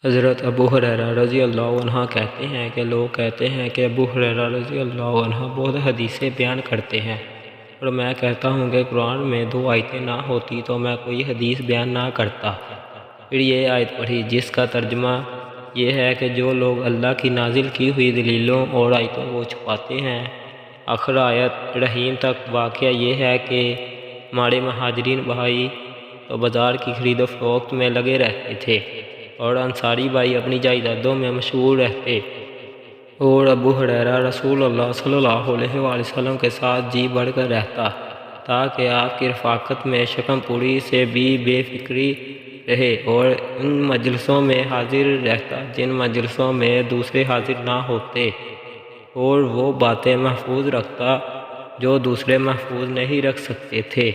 حضرت ابو ہریرہ رضی اللہ عنہ کہتے ہیں کہ لوگ کہتے ہیں کہ ابو ہریرہ رضی اللہ عنہ بہت حدیثیں بیان کرتے ہیں، اور میں کہتا ہوں کہ قرآن میں 2 آیتیں نہ ہوتی تو میں کوئی حدیث بیان نہ کرتا۔ پھر یہ آیت پڑھی جس کا ترجمہ یہ ہے کہ جو لوگ اللہ کی نازل کی ہوئی دلیلوں اور آیتوں کو چھپاتے ہیں۔ آخر آیت رحیم تک واقعہ یہ ہے کہ ہمارے مہاجرین بھائی تو بازار کی خرید و فروخت میں لگے رہتے تھے، اور انصاری بھائی اپنی جائیدادوں میں مشغول رہتے، اور ابو ہریرہ رسول اللہ صلی اللہ علیہ وآلہ وسلم کے ساتھ جی بڑھ کر رہتا تاکہ آپ کی رفاقت میں شکم پوری سے بھی بے فکری رہے، اور ان مجلسوں میں حاضر رہتا جن مجلسوں میں دوسرے حاضر نہ ہوتے، اور وہ باتیں محفوظ رکھتا جو دوسرے محفوظ نہیں رکھ سکتے تھے۔